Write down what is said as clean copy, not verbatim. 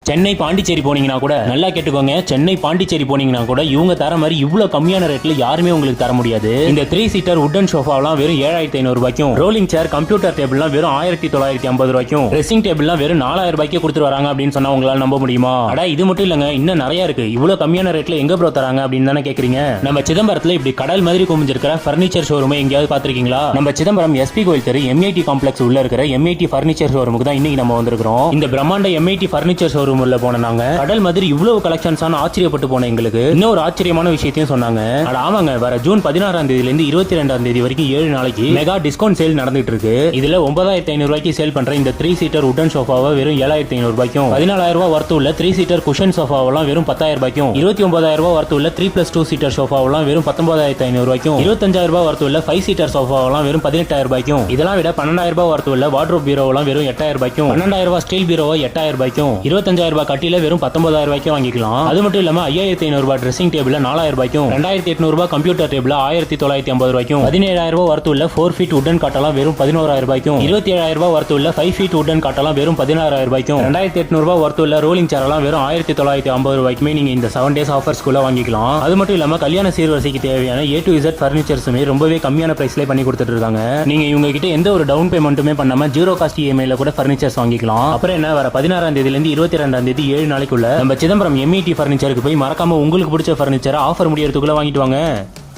சென்னை பாண்டிச்சேரி போனீங்கன்னா கூட நல்லா கேட்டுக்கோங்க, சென்னை பாண்டிச்சேரி போனீங்கன்னா கூட இவங்க தர மாதிரி இவ்வளவு கம்மியான ரேட்ல யாருமே உங்களுக்கு தர முடியாது. இந்த 3 சீட்டர் உட்டன் சோஃபாலாம் வெறும் 7500 ரூபாய்க்கும், ரோலிங் சேர் கம்ப்யூட்டர் டேபிள்லாம் வெறும் 1950 ரூபாய்க்கும், ட்ரெஸ்ஸிங் டேபிள்லாம் வெறும் 4000 ரூபாய்க்கு கொடுத்து வராங்க அப்படின்னு சொன்னா உங்களால நம்ப முடியுமா? அட இது மட்டும் இல்லங்க, இன்னும் நிறைய இருக்கு. இவ்வளவு கம்மியான ரேட்ல எங்க ப்ரோ தராங்க அப்படின்னு தானே கேக்குறீங்க. நம்ம சிதம்பரத்துல இப்படி கடல் மாதிரி குமிஞ்சிருக்கிற பர்னிச்சர் ஷோரூம் எங்கேயாவது பாத்திருக்கீங்களா? நம்ம சிதம்பரம் எஸ்பி கோயில் தெரு MIT காம்ப்ளெக்ஸ் உள்ள இருக்கிற MIT பர்னிச்சர் ஷோரூமுக்கு தான் இன்னைக்கு நம்ம வந்திருக்கிறோம். இந்த பிரம்மாண்ட MIT பர்னிச்சர் ஷோரூம் உள்ள போன நாங்க கடல் மாதிரி இவ்வளவு கலெக்ஷன்ஸ் ஆச்சரியப்பட்டு போன எங்களுக்கு இன்னொரு ஆச்சரியமான விஷயத்தையும் சொன்னாங்க. ஆமாங்க, வர ஜூன் 16ஆம் தேதியில இருந்து 22ஆம் தேதி வரைக்கும் 7 நாளைக்கு மெகா டிஸ்கவுண்ட் சேல் நடந்துட்டு இருக்கு. இதுல 9500 ரூபாய்க்கு சேல் பண்ற இந்த 3 சீட்டர் உட்டன் சோஃபாவை வெறும் 7500 ரூபாய்க்கும், 14000 ரூபாய் வர்த்து உள்ள 3 சீட்டர் குஷன் சோஃபாவெல்லாம் வெறும் 10000 ரூபாய்க்கும், 29000 ரூபாய் வர்த்து உள்ள 3+2 சீட்டர் சோஃபாவெல்லாம் வெறும் 19500 ரூபாய்க்கும், 25000 ரூபாய் வர்த்து உள்ள 5 சீட்டர் சோஃபாவெல்லாம் வெறும் 18000 ரூபாய்க்கும், இதெல்லாம் விட 12000 ரூபாய் வர்த்து உள்ள வார்ட்ரோப் பீரோவெல்லாம் வெறும் 8000 ரூபாய்க்கும், 12000 ரூபாய் ஸ்டீல் பீரோவை 8000 ரூபாய்க்கும், 25000 ரூபாய் கட்டில வெறும் 19000 ரூபாய்க்கு வாங்கிக்கலாம். அது மட்டும் இல்லாம 5500 ரூபாய் ட்ரெஸ்ஸிங் டேபிள் 4000 ரூபாய்க்கும், 2800 ரூபாய் கம்ப்யூட்டர் டேபிள் 1950 ரூபாய்க்கும், 17000 ரூபாய் வர்த்து உள்ள 4 ஃபீட் உட்டன் காட்டெல்லாம் வெறும் 11000 ரூபாய்க்கும், 27000 ரூபாய் வர்த்து உள்ள 5 ஃபீட் உட்டன் காட்டெல்லாம் வெறும் 16000 ரூபாய்க்கும், 2800 ரூபாய் வர்த்து உள்ள ரோலிங் சேர் எல்லாம் வெறும் 1950 ரூபாய்க்குமே நீங்க இந்த 7 டேஸ் ஆஃபர்ஸ்க்குள்ள வாங்கிக்கலாம். அது மட்டும் இல்லாம கல்யாண சீர்வரிசைக்கு தேவையான A to Z பர்னிச்சர்ஸுமே ரொம்பவே கம்மியான பிரைஸ்ல பண்ணி கொடுத்துட்டு இருக்காங்க. நீங்க இவங்க கிட்ட எந்த ஒரு டவுன் பேமெண்ட்டுமே பண்ணாம 0 காஸ்ட் EMI ல கூட பர்னிச்சர்ஸ் வாங்கிக்கலாம். அப்புறம் என்ன, வர 16ஆம் தேதியில இருந்து 22ஆம் தேதி 7 நாளைக்குள்ள நம்ம சிதம்பரம் MIT பர்னிச்சருக்கு போய் மறக்காம உங்களுக்கு பிடிச்ச பர்னிச்சரை ஆஃபர் முடியறதுக்குள்ள வாங்கிட்டு வாங்க.